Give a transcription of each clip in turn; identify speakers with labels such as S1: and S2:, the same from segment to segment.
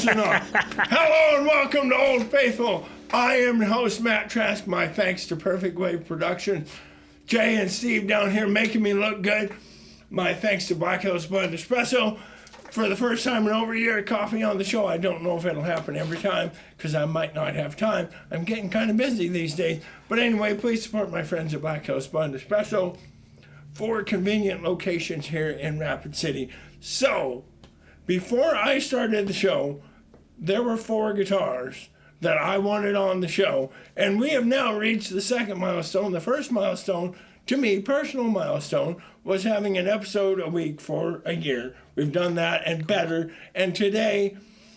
S1: listen up. Hello and welcome to Old Faithful. I am your host, Matt Trask. My thanks to Perfect Wave Production. Jay and Steve down here making me look good. My thanks to Black Hills Blend Espresso. For the first time in over a year, coffee on the show. I don't know if it'll happen every time because I might not have time. I'm getting kind of busy these days. But anyway, please support my friends at Black Hills Blend Espresso. 4 convenient locations here in Rapid City. So, before I started the show, there were 4 guitars that I wanted on the show. And we have now reached the second milestone. The first milestone, to me, personal milestone, was having an episode a week for a year. We've done that and better. And today,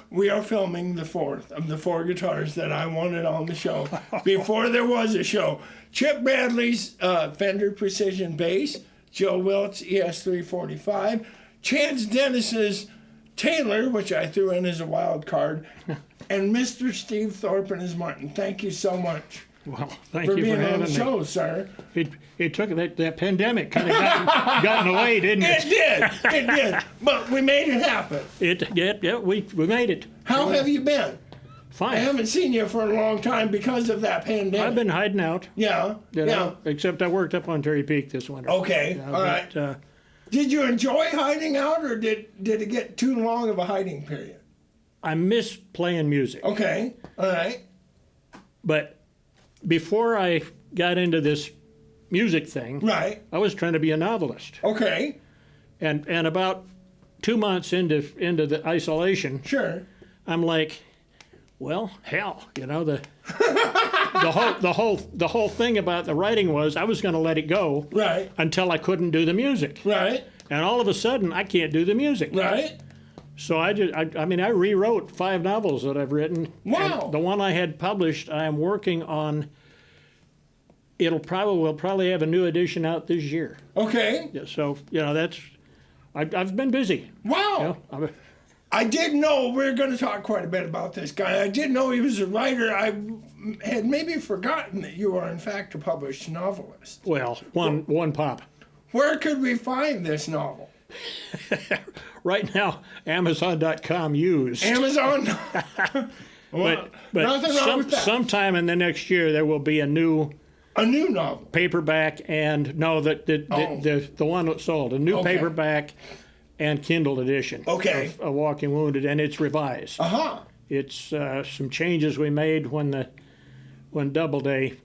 S1: we are filming the 4th of the 4 guitars that I wanted on the show before there was a show. Chip Bradley's Fender Precision Bass, Joe Wilt's ES345, Chance Dennis's Taylor, which I threw in as a wild card, and Mr. Steve Thorpe and his Martin. Thank you so much.
S2: Well, thank
S1: for
S2: you
S1: being
S2: for having
S1: on the
S2: me.
S1: show, sir.
S2: It took that pandemic kind of gotten away, didn't it?
S1: It did. But we made it happen.
S2: We made it.
S1: How have you been?
S2: Fine.
S1: I haven't seen you for a long time because of that pandemic.
S2: I've been hiding out.
S1: Yeah.
S2: Except I worked up on Terry Peak this winter.
S1: Okay. All right. Did you enjoy hiding out, or did it get too long of a hiding period?
S2: I miss playing music.
S1: Okay. All right.
S2: But before I got into this music thing,
S1: right,
S2: I was trying to be a novelist.
S1: Okay.
S2: And about 2 months into the isolation,
S1: sure,
S2: I'm like, well, hell, the whole thing about the writing was I was going to let it go,
S1: right,
S2: until I couldn't do the music,
S1: right,
S2: and all of a sudden I can't do the music,
S1: right.
S2: So I rewrote 5 novels that I've written.
S1: Wow.
S2: And the one I had published, I am working on. We'll probably have a new edition out this year.
S1: Okay.
S2: Yeah, so I've been busy.
S1: Wow. I did know we were going to talk quite a bit about this guy. I did know he was a writer. I had maybe forgotten that you are in fact a published novelist.
S2: Well, one pop.
S1: Where could we find this novel?
S2: Right now, Amazon.com used.
S1: Amazon?
S2: But
S1: nothing wrong with that.
S2: Sometime in the next year there will be a new
S1: novel,
S2: paperback, and the one that sold, a new paperback and Kindle edition.
S1: Okay.
S2: Of Walking Wounded, and it's revised. It's some changes we made when Doubleday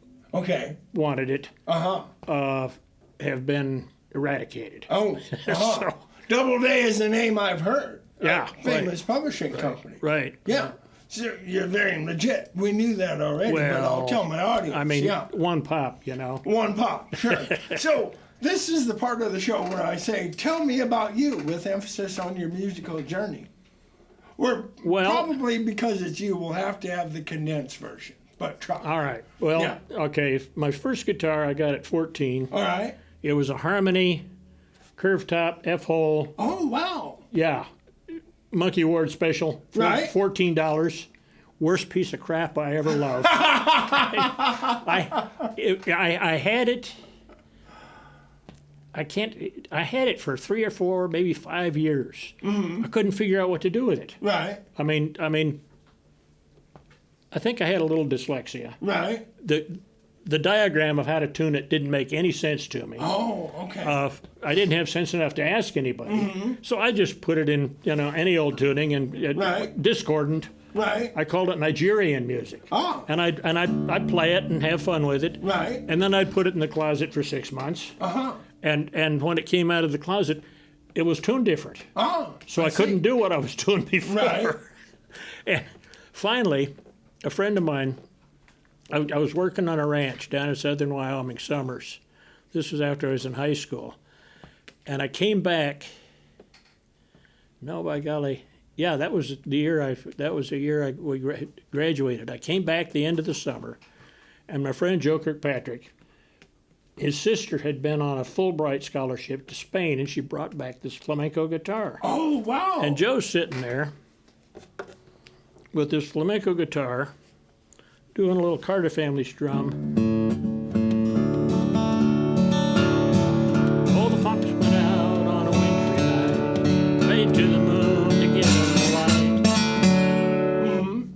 S2: wanted it. Have been eradicated.
S1: So, Doubleday is a name I've heard.
S2: Yeah.
S1: Famous publishing company.
S2: Right.
S1: Yeah. So you're very legit. We knew that already, but I'll tell my audience.
S2: I mean, one pop,
S1: One pop, sure. So this is the part of the show where I say, tell me about you, with emphasis on your musical journey. Probably because it's you, we'll have to have the condensed version, but try.
S2: All right. Well, okay. My first guitar I got at 14.
S1: All right.
S2: It was a Harmony curved top F-hole.
S1: Oh, wow.
S2: Yeah. Monkey Award special.
S1: Right.
S2: $14. Worst piece of crap I ever loved. I had it. I had it for 3 or 4, maybe 5 years.
S1: Mm-hmm.
S2: I couldn't figure out what to do with it.
S1: Right.
S2: I mean, I think I had a little dyslexia.
S1: Right.
S2: The diagram of how to tune it didn't make any sense to me.
S1: Oh, okay.
S2: I didn't have sense enough to ask anybody, so I just put it in, any old tuning and discordant.
S1: Right.
S2: I called it Nigerian music.
S1: Oh.
S2: And I'd play it and have fun with it.
S1: Right.
S2: And then I'd put it in the closet for 6 months. And when it came out of the closet, it was tuned different. So I couldn't do what I was doing before.
S1: Right.
S2: And finally, a friend of mine, I was working on a ranch down in southern Wyoming summers. This was after I was in high school. And I came back, no, by golly, yeah, that was the year we graduated. I came back the end of the summer, and my friend Joe Kirkpatrick, his sister had been on a Fulbright scholarship to Spain, and she brought back this flamenco guitar.
S1: Oh, wow.
S2: And Joe's sitting there with this flamenco guitar, doing a little Carter family strum. Oh, the fox went out on a wintry night, made to the moon to get the light.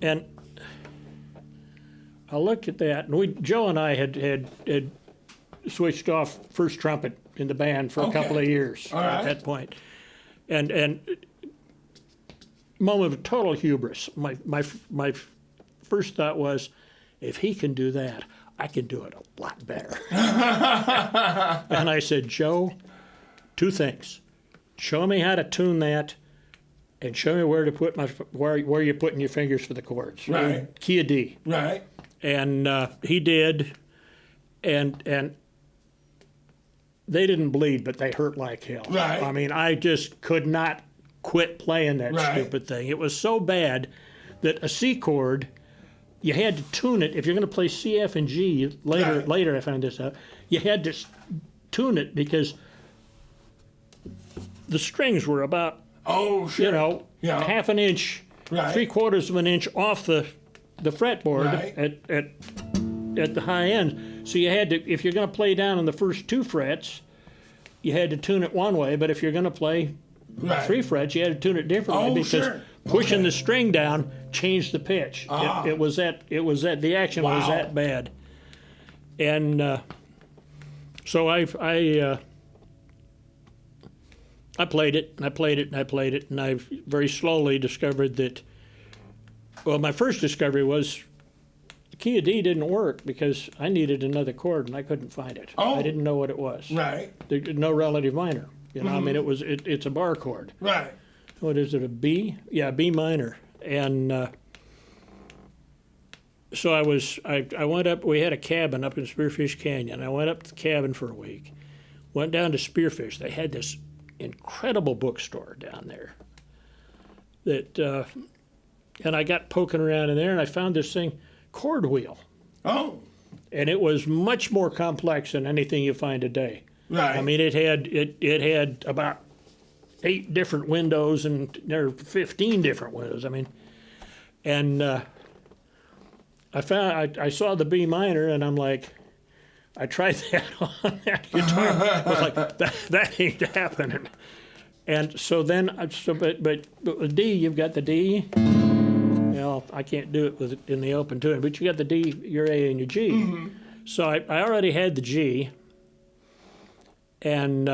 S2: And I looked at that, and Joe and I had switched off first trumpet in the band for a couple of years at that point. And moment of total hubris. My first thought was, if he can do that, I can do it a lot better. And I said, Joe, two things. Show me how to tune that, and show me where to put where you're putting your fingers for the chords.
S1: Right.
S2: Key of D.
S1: Right.
S2: And he did, and they didn't bleed, but they hurt like hell.
S1: Right.
S2: I mean, I just could not quit playing that stupid thing. It was so bad that a C chord, you had to tune it. If you're going to play C, F, and G, later I found this out, you had to tune it because the strings were about, half an inch, 3/4 of an inch off the fretboard at the high end. So you had to, if you're going to play down on the first 2 frets, you had to tune it one way. But if you're going to play 3 frets, you had to tune it differently because pushing the string down changed the pitch. It was that the action was that bad. And so I played it, and I played it, and I played it, and I very slowly discovered that. Well, my first discovery was the key of D didn't work because I needed another chord and I couldn't find it. I didn't know what it was.
S1: Right.
S2: There's no relative minor. I mean, it's a bar chord.
S1: Right.
S2: What is it? A B? Yeah, B minor. And so I went up. We had a cabin up in Spearfish Canyon. I went up to the cabin for a week. Went down to Spearfish. They had this incredible bookstore down there. And I got poking around in there, and I found this thing, chord wheel.
S1: Oh.
S2: And it was much more complex than anything you find today.
S1: Right.
S2: I mean, it had about 8 different windows, and there were 15 different windows. I mean, and I saw the B minor, and I'm like, I tried that on that guitar. I was like, that ain't happening. And so then, but with D, you've got the D. I can't do it in the open tuning, but you got the D, your A, and your G. Mm-hmm. So I already had the G, and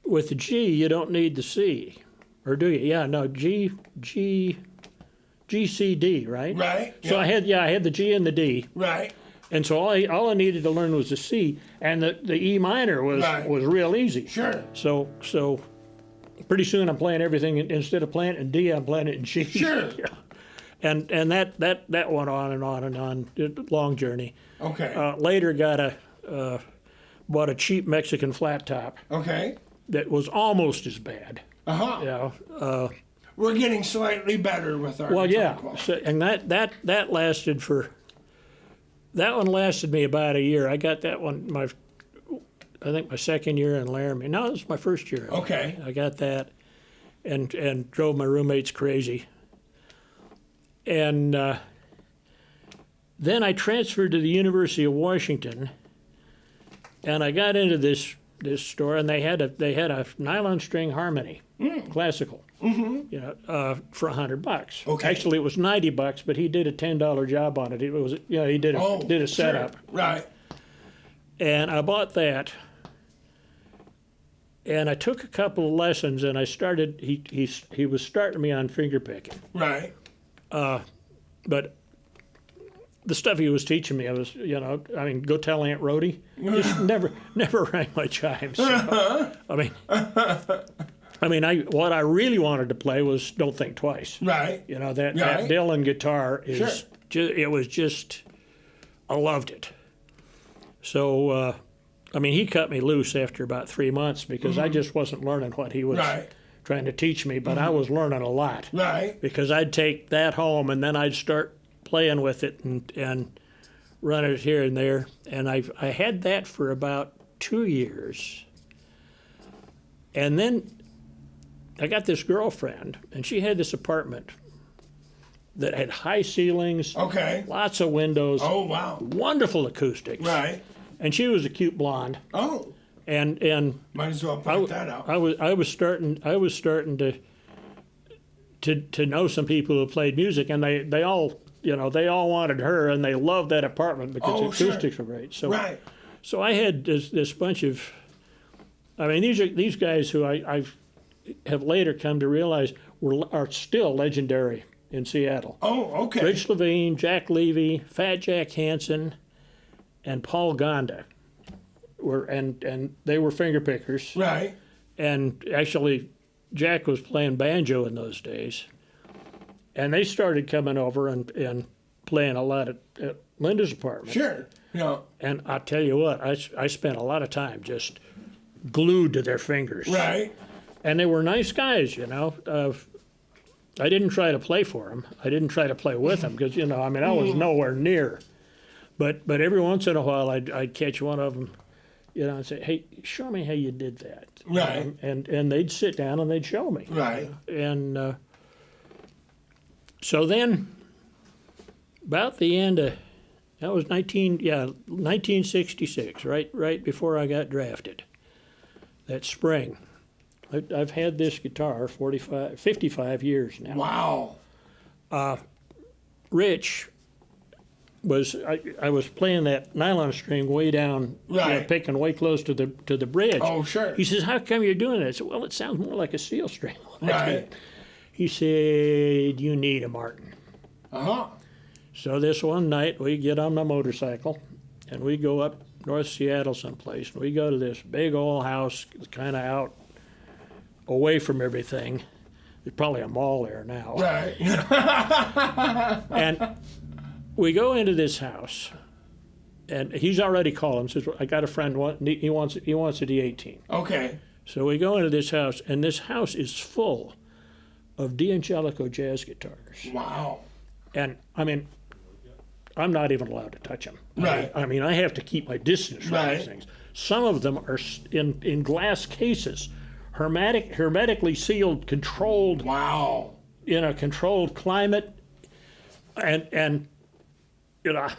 S2: with the G, you don't need the C, or do you? Yeah, no, G, C, D, right?
S1: Right.
S2: So I had the G and the D.
S1: Right.
S2: And so all I needed to learn was the C, and the E minor was real easy.
S1: Sure.
S2: So pretty soon I'm playing everything instead of playing it in D, I'm playing it in G.
S1: Sure.
S2: And that went on and on and on. Long journey.
S1: Okay.
S2: Later bought a cheap Mexican flat top.
S1: Okay.
S2: That was almost as bad.
S1: We're getting slightly better with our.
S2: Well, yeah. So, and that lasted for. That one lasted me about a year. I got that one I think my second year in Laramie. No, it was my first year.
S1: Okay.
S2: I got that, and drove my roommates crazy. And then I transferred to the University of Washington, and I got into this store, and they had a nylon string harmony, classical, for $100.
S1: Okay.
S2: Actually, it was $90, but he did a $10 job on it. It was he did a setup.
S1: Sure. Right.
S2: And I bought that. And I took a couple of lessons, and I started. He was starting me on finger picking.
S1: Right.
S2: But the stuff he was teaching me, I was, go tell Aunt Rhody. Just never rang my chimes. So, what I really wanted to play was "Don't Think Twice."
S1: Right.
S2: That Dylan guitar is.
S1: Sure.
S2: It was just. I loved it. So. He cut me loose after about 3 months because I just wasn't learning what he was trying to teach me, but I was learning a lot.
S1: Right.
S2: Because I'd take that home and then I'd start playing with it and run it here and there. And I had that for about 2 years. And then I got this girlfriend, and she had this apartment that had high ceilings, lots of windows.
S1: Oh, wow.
S2: Wonderful acoustics.
S1: Right.
S2: And she was a cute blonde.
S1: Oh.
S2: And
S1: might as well point that out.
S2: I was starting to to know some people who played music, and they all they all wanted her, and they loved that apartment because the acoustics were great. So so I had this bunch of, I mean, these guys who I have later come to realize are still legendary in Seattle.
S1: Oh, okay.
S2: Rich Levine, Jack Levy, Fat Jack Hansen, and Paul Gonda and they were finger pickers.
S1: Right.
S2: And actually, Jack was playing banjo in those days. And they started coming over and playing a lot at Linda's apartment.
S1: Sure. Yeah.
S2: And I tell you what, I spent a lot of time just glued to their fingers.
S1: Right.
S2: And they were nice guys, you know. I didn't try to play for them. I didn't try to play with them because, I mean, I was nowhere near. But every once in a while, I'd catch one of them, and say, hey, show me how you did that.
S1: Right.
S2: And they'd sit down and they'd show me.
S1: Right.
S2: And so then, about the end of, that was 1966, right before I got drafted, that spring. I've had this guitar 55 years now.
S1: Wow.
S2: Rich I was playing that nylon string way down,
S1: Right.
S2: picking way close to the bridge.
S1: Oh, sure.
S2: He says, "How come you're doing that?" I said, "Well, it sounds more like a steel string."
S1: Right.
S2: He said, "You need a Martin."
S1: Uh-huh.
S2: So this one night we get on my motorcycle and we go up North Seattle someplace, and we go to this big old house, kind of out away from everything. There's probably a mall there now.
S1: Right.
S2: And we go into this house, and he's already called him. Says, "I got a friend. He wants a D18."
S1: Okay.
S2: So we go into this house, and this house is full of D'Angelico jazz guitars.
S1: Wow.
S2: And I mean, I'm not even allowed to touch them.
S1: Right.
S2: I mean, I have to keep my distance from
S1: Right.
S2: these things. Some of them are in glass cases, hermetically sealed, controlled.
S1: Wow.
S2: In a controlled climate, and I'm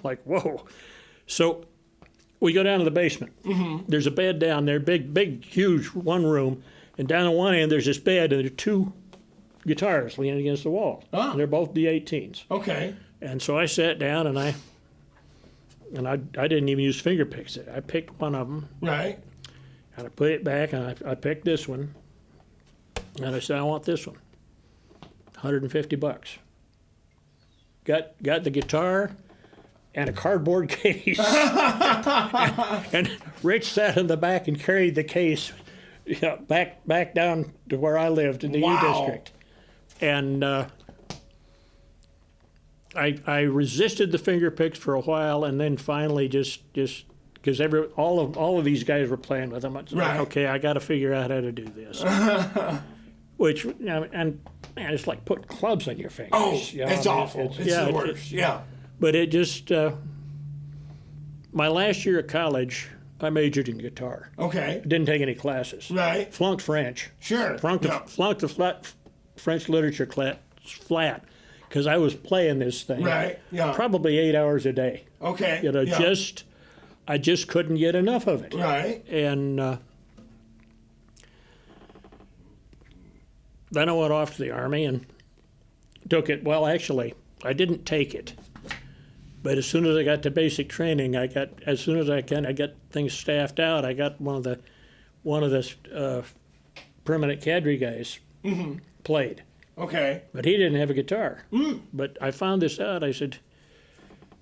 S2: like, whoa. So we go down to the basement. Mm-hmm. There's a bed down there, big, huge, one room, and down at one end there's this bed, and there are two guitars leaning against the wall.
S1: Oh.
S2: And they're both D18s.
S1: Okay.
S2: And so I sat down, and I didn't even use finger picks. I picked one of them,
S1: Right.
S2: and I put it back, and I picked this one, and I said, "I want this one. $150. Got the guitar and a cardboard case. and Rich sat in the back and carried the case back down to where I lived in the U District. And I resisted the finger picks for a while, and then finally just because all of these guys were playing with them, I was like, okay, I got to figure out how to do this. Which, and man, it's like putting clubs on your fingers.
S1: Oh, it's awful. It's the worst. Yeah.
S2: But it just, my last year at college, I majored in guitar.
S1: Okay.
S2: Didn't take any classes.
S1: Right.
S2: Flunked French.
S1: Sure.
S2: Flunked the French literature class flat because I was playing this thing.
S1: Right. Yeah.
S2: Probably 8 hours a day.
S1: Okay.
S2: Yeah. I just couldn't get enough of it.
S1: Right.
S2: And then I went off to the Army and took it. Well, actually, I didn't take it. But as soon as I got to basic training, I got things staffed out. I got one of the permanent cadre guys played.
S1: Okay.
S2: But he didn't have a guitar. But I found this out. I said,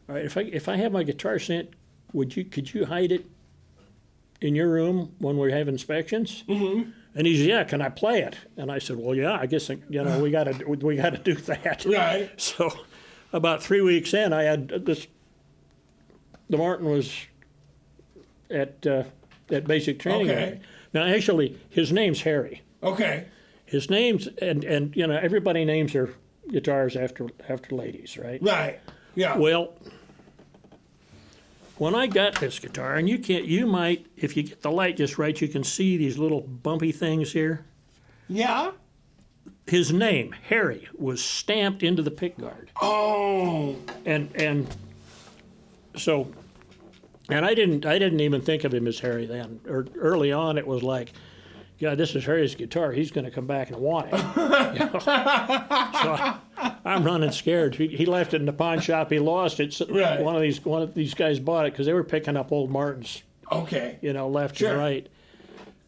S2: "All right, if I have my guitar sent, could you hide it in your room when we have inspections?" Mm-hmm. And he said, "Yeah, can I play it?" And I said, "Well, yeah, I guess we got to do that."
S1: Right.
S2: So, about 3 weeks in, I had this. The Martin was at basic training.
S1: Okay.
S2: Now, actually, his name's Harry.
S1: Okay.
S2: His name's and everybody names their guitars after ladies, right?
S1: Right. Yeah.
S2: Well, when I got this guitar, and you might, if you get the light just right, you can see these little bumpy things here.
S1: Yeah.
S2: His name, Harry, was stamped into the pickguard.
S1: Oh.
S2: And so, and I didn't even think of him as Harry then. Or early on, it was like, God, this is Harry's guitar. He's going to come back and want it. You know? So I'm running scared. He left it in the pawn shop. He lost it. So
S1: Right.
S2: One of these guys bought it because they were picking up old Martins,
S1: Okay.
S2: you know, left
S1: Sure.
S2: and right.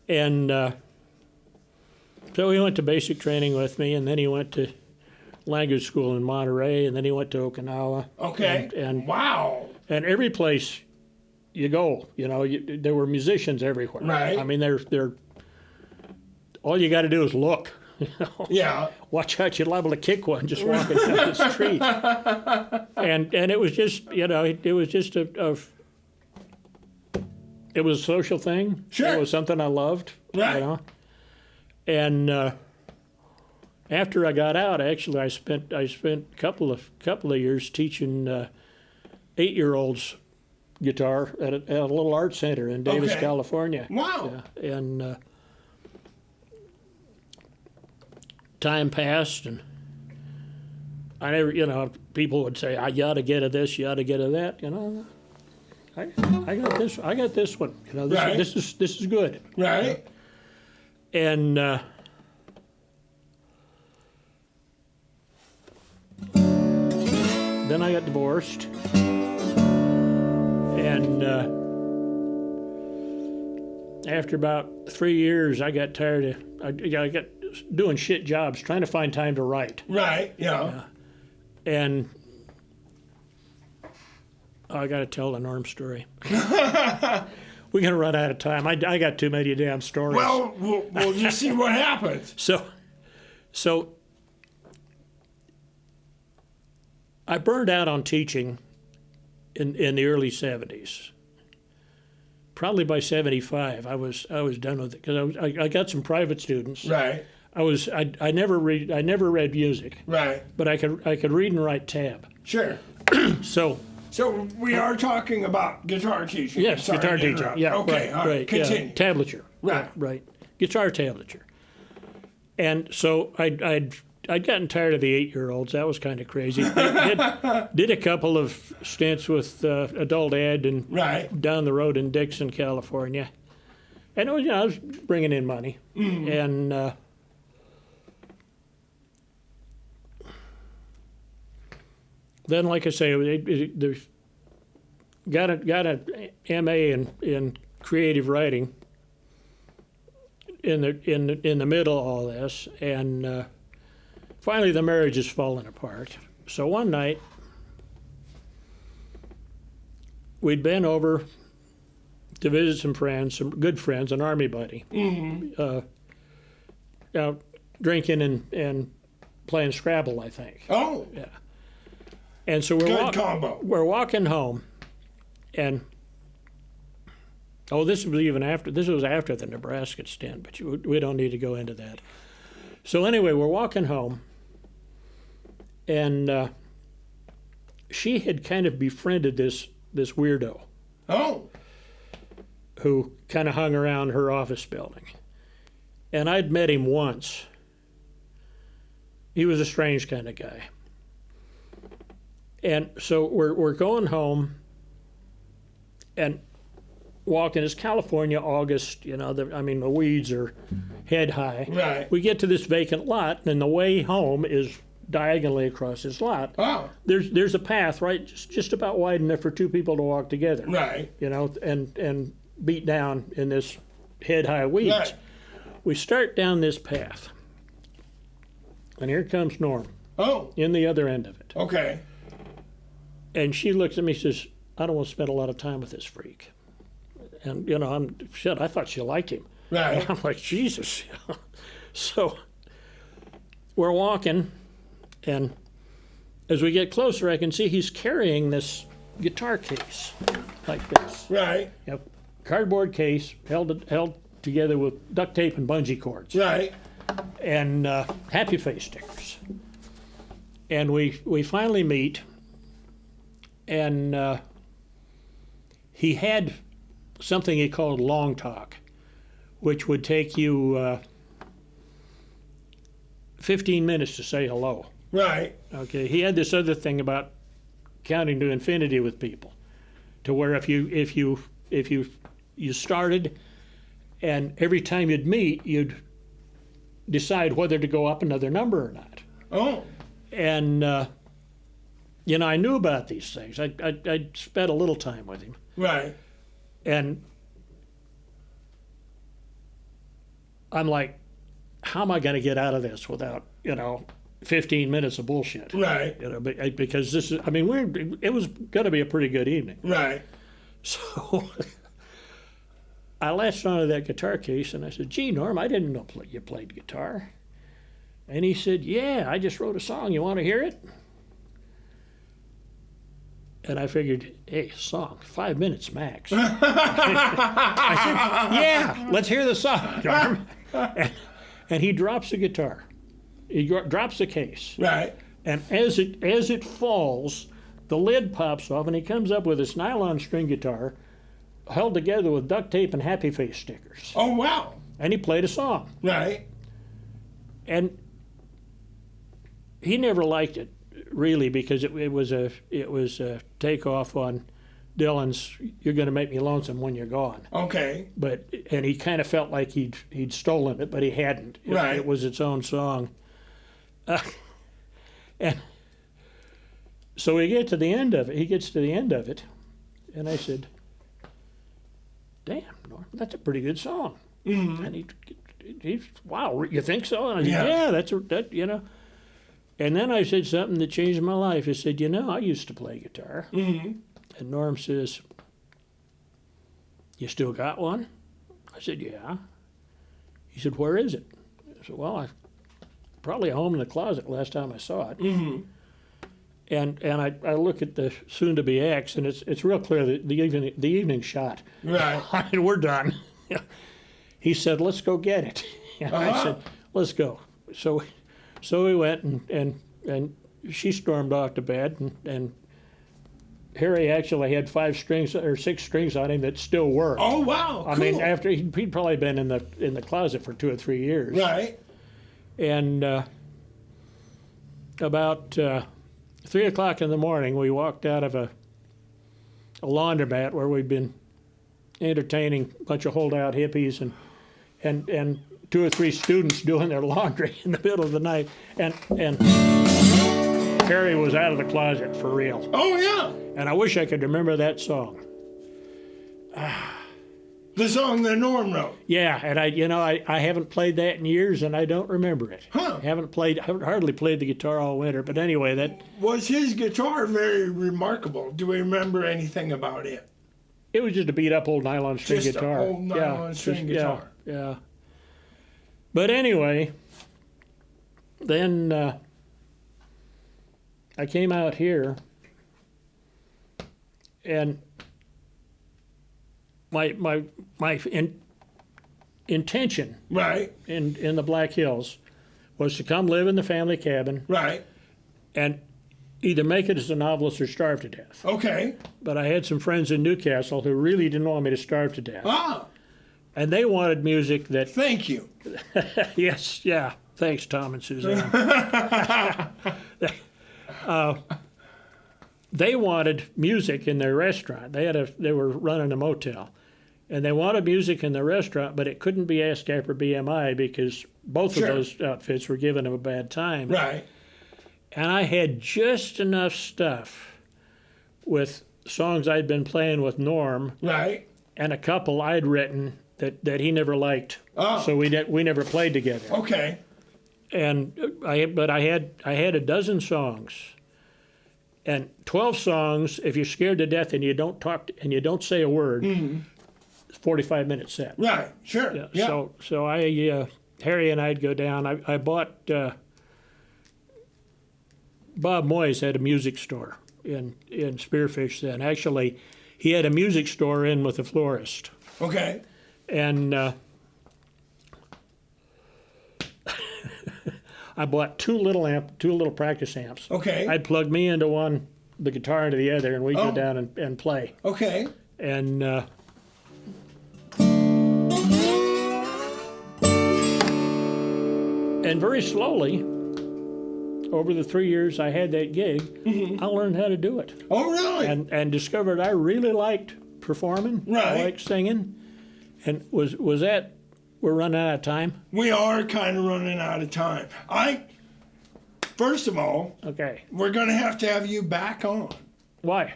S2: And so he went to basic training with me, and then he went to language school in Monterey, and then he went to Okinawa.
S1: Okay.
S2: And
S1: wow.
S2: and every place you go, you know, there were musicians everywhere.
S1: Right.
S2: I mean, they're all you got to do is look. You know?
S1: Yeah.
S2: Watch out, you're liable to kick one just walking down the street. And it was just, you know, it was just it was a social thing.
S1: Sure.
S2: It was something I loved.
S1: Right.
S2: You know. And after I got out, actually, I spent a couple of years teaching 8-year-olds guitar at a little art center in Davis,
S1: Okay.
S2: California.
S1: Wow.
S2: Yeah. And time passed, and I never, you know, people would say, "I got to get at this, you got to get at that," you know. I got this one. You know,
S1: Right.
S2: this is good.
S1: Right.
S2: And then I got divorced, and after about 3 years, I got tired of. I got doing shit jobs, trying to find time to write,
S1: Right. Yeah.
S2: and I got to tell the Norm story. We're gonna run out of time. I got too many damn stories.
S1: Well, we'll just see what happens.
S2: So I burned out on teaching in the early 70s. Probably by 75, I was done with it because I got some private students.
S1: Right.
S2: I never read music,
S1: Right.
S2: but I could read and write tab.
S1: Sure.
S2: So
S1: So we are talking about guitar teaching.
S2: yes,
S1: Sorry
S2: guitar
S1: to
S2: teaching.
S1: interrupt.
S2: Yeah,
S1: Okay. All right.
S2: yeah,
S1: Continue.
S2: tablature.
S1: Right.
S2: Right. Guitar tablature. And so I'd gotten tired of the 8-year-olds. That was kind of crazy. Did a couple of stints with Adult Ed and
S1: Right.
S2: down the road in Dixon, California. And it was, I was bringing in money. And then, like I say, got a MA in creative writing in the middle of all this, and finally the marriage is falling apart. So one night we'd been over to visit some friends, some good friends, an Army buddy, out drinking and playing Scrabble, I think.
S1: Oh,
S2: Yeah. And so
S1: good combo.
S2: we're walking home, and this was after the Nebraska stint, but we don't need to go into that. So anyway, we're walking home, and she had kind of befriended this weirdo
S1: Oh,
S2: who kind of hung around her office building, and I'd met him once. He was a strange kind of guy. And so we're going home and walking. It's California, August, you know, the weeds are head high.
S1: right.
S2: We get to this vacant lot, and the way home is diagonally across this lot.
S1: Oh,
S2: There's a path, right, just about wide enough for two people to walk together,
S1: right.
S2: you know, and beat down in this head-high weeds.
S1: Right.
S2: We start down this path, and here comes Norm
S1: Oh,
S2: in the other end of it.
S1: okay.
S2: And she looks at me and says, "I don't want to spend a lot of time with this freak." And, you know, I thought she liked him.
S1: Right.
S2: I'm like, Jesus. So we're walking, and as we get closer, I can see he's carrying this guitar case like this.
S1: Right.
S2: You know, cardboard case held together with duct tape and bungee cords.
S1: Right.
S2: And happy face stickers. And we finally meet, and he had something he called long talk, which would take you 15 minutes to say hello.
S1: Right.
S2: Okay, he had this other thing about counting to infinity with people, to where if you started And every time you'd meet, you'd decide whether to go up another number or not.
S1: Oh.
S2: And, you know, I knew about these things. I spent a little time with him.
S1: Right.
S2: And I'm like, how am I going to get out of this without, 15 minutes of bullshit?
S1: Right.
S2: Because this is, I mean, it was going to be a pretty good evening.
S1: Right.
S2: So I latched onto that guitar case and I said, gee, Norm, I didn't know you played guitar. And he said, yeah, I just wrote a song. You want to hear it? And I figured, hey, song, 5 minutes max. I said, yeah, let's hear the song, Norm. And he drops the guitar. He drops the case.
S1: Right.
S2: And as it falls, the lid pops off, and he comes up with this nylon string guitar held together with duct tape and happy face stickers.
S1: Oh, wow.
S2: And he played a song.
S1: Right.
S2: And he never liked it, really, because it was a takeoff on Dylan's "You're Gonna Make Me Lonesome When You're Gone."
S1: Okay.
S2: And he kind of felt like he'd stolen it, but he hadn't.
S1: Right.
S2: It was its own song. And so we get to the end of it. He gets to the end of it, and I said, "Damn, Norm, that's a pretty good song."
S1: Mm-hmm.
S2: And he, wow, you think so? And I said,
S1: Yeah.
S2: that. And then I said something that changed my life. I said, I used to play guitar.
S1: Mm-hmm.
S2: And Norm says, you still got one? I said, yeah. He said, where is it? I said, well, probably home in the closet last time I saw it.
S1: Mm-hmm.
S2: And I look at the soon-to-be ex, and it's real clear that the evening shot.
S1: Right.
S2: I mean, we're done. He said, let's go get it. And I said, let's go. So we went, and she stormed off to bed, and Harry actually had 6 strings on him that still work.
S1: Oh, wow.
S2: I mean, after he'd probably been in the closet for 2 or 3 years.
S1: Right.
S2: And about 3 o'clock in the morning, we walked out of a laundromat where we'd been entertaining a bunch of holdout hippies and 2 or 3 students doing their laundry in the middle of the night, and Harry was out of the closet for real.
S1: Oh, yeah.
S2: And I wish I could remember that song.
S1: The song that Norm wrote.
S2: Yeah, and I haven't played that in years, and I don't remember it.
S1: Huh.
S2: I haven't hardly played the guitar all winter. But anyway, that
S1: Was his guitar very remarkable? Do we remember anything about it?
S2: it was just a beat up old nylon string
S1: Just
S2: guitar.
S1: an old nylon string guitar.
S2: Yeah. But anyway, then I came out here, and my intention
S1: Right.
S2: in the Black Hills was to come live in the family cabin
S1: Right.
S2: and either make it as a novelist or starve to death.
S1: Okay.
S2: But I had some friends in Newcastle who really didn't want me to starve to death.
S1: Ah,
S2: And they wanted music that,
S1: thank you.
S2: yes, yeah, thanks, Tom and Suzanne. They wanted music in their restaurant. They were running a motel. And they wanted music in the restaurant, but it couldn't be ASCAP or BMI because both
S1: Sure.
S2: of those outfits were giving them a bad time.
S1: Right.
S2: And I had just enough stuff with songs I'd been playing with Norm
S1: Right.
S2: and a couple I'd written that he never liked.
S1: Oh.
S2: So we never played together.
S1: Okay.
S2: And I had a dozen songs. And 12 songs, if you're scared to death and you don't talk and you don't say a word, 45-minute set.
S1: Right. Sure. Yeah.
S2: So I Harry and I'd go down. I bought Bob Moyes had a music store in Spearfish then. Actually, he had a music store in with a florist.
S1: Okay.
S2: And I bought two little practice amps.
S1: Okay.
S2: I'd plug me into one, the guitar into the other, and we'd go
S1: Oh.
S2: down and play.
S1: Okay.
S2: And very slowly, over the 3 years I had that gig, I learned how to do it.
S1: Oh, really?
S2: And discovered I really liked performing. I
S1: Right.
S2: liked singing. And was that, we're running out of time?
S1: We are kind of running out of time. First of all,
S2: Okay.
S1: we're going to have you back on.
S2: Why?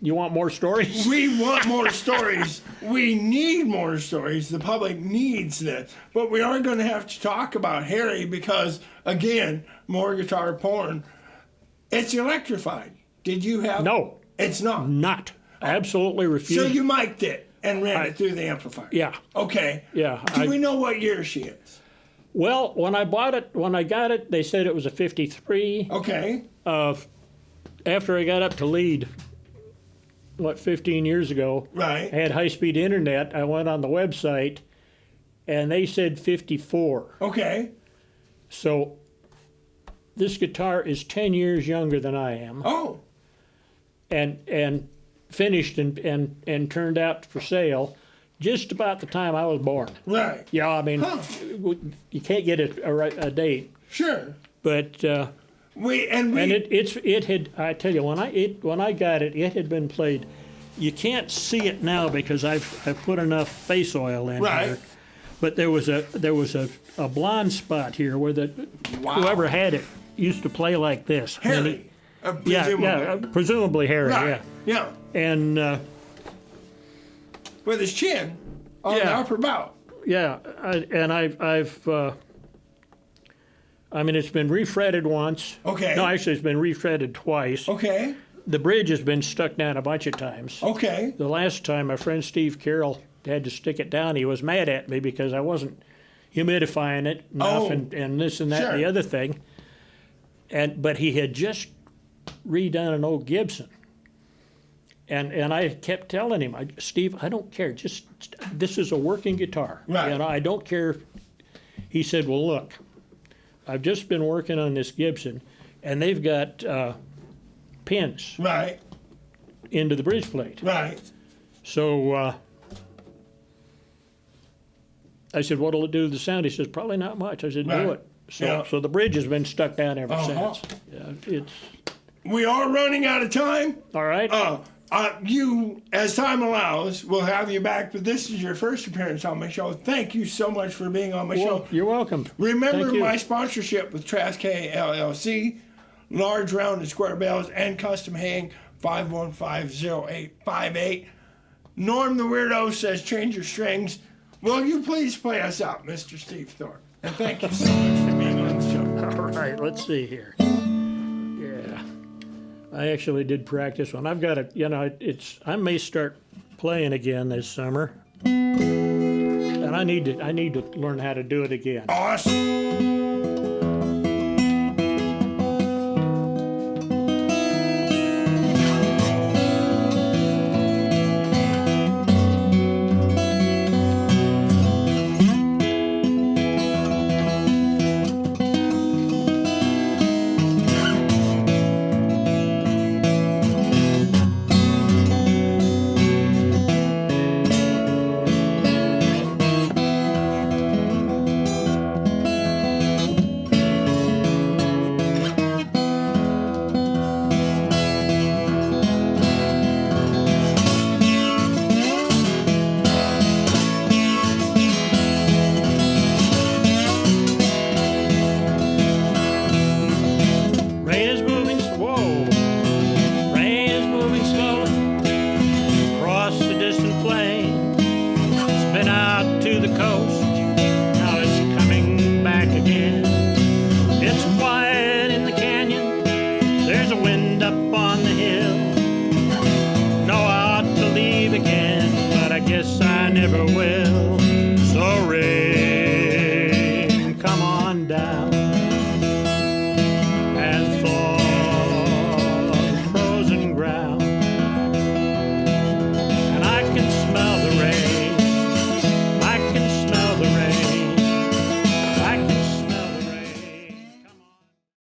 S2: You want more stories?
S1: We want more stories. We need more stories. The public needs this. But we are going to have to talk about Harry because, again, more guitar porn. It's electrified. Did you have...
S2: No.
S1: It's not.
S2: Not. I absolutely refuse.
S1: So you mic'd it and ran it through the amplifier?
S2: Yeah.
S1: Okay.
S2: Yeah.
S1: Do we know what year she is?
S2: Well, when I got it, they said it was a 53.
S1: Okay.
S2: After I got up to lead, 15 years ago,
S1: Right.
S2: I had high-speed internet. I went on the website, and they said 54.
S1: Okay.
S2: So this guitar is 10 years younger than I am,
S1: Oh.
S2: and finished and turned out for sale just about the time I was born.
S1: Right.
S2: Yeah, I mean, you can't get a date,
S1: Sure.
S2: but it had. I tell you, when I got it, it had been played. You can't see it now because I've put enough face oil in
S1: Right.
S2: here. But there was a blonde spot here where whoever had it used to play like this.
S1: Harry.
S2: Presumably Harry.
S1: Right.
S2: Yeah.
S1: Yeah.
S2: And
S1: with his chin on the upper bout.
S2: yeah, I mean, it's been refretted once.
S1: Okay.
S2: No, actually, it's been refretted twice.
S1: Okay.
S2: The bridge has been stuck down a bunch of times.
S1: Okay.
S2: The last time, my friend Steve Carroll had to stick it down. He was mad at me because I wasn't humidifying it enough and this and that and the other thing. But he had just redone an old Gibson. And I kept telling him, Steve, I don't care. This is a working guitar.
S1: Right.
S2: I don't care. He said, well, look, I've just been working on this Gibson, and they've got pins
S1: Right.
S2: into the bridge plate.
S1: Right.
S2: So I said, what'll it do to the sound? He says, probably not much. I said, do
S1: Right.
S2: it. So the bridge has been stuck down ever since. Yeah,
S1: We are running out of time.
S2: all right.
S1: You, as time allows, will have you back, but this is your first appearance on my show. Thank you so much for being on my show.
S2: You're welcome.
S1: Remember
S2: Thank you.
S1: my sponsorship with Trask LLC, large round and square bales, and custom haying, 515-0858. Norm the Weirdo says change your strings. Will you please play us out, Mr. Steve Thorpe? And thank you so much for being on the show.
S2: All right, let's see here. Yeah, I actually did practice one. I've got it. I may start playing again this summer, and I need to learn how to do it again.
S1: Awesome.
S2: Guess I never will. So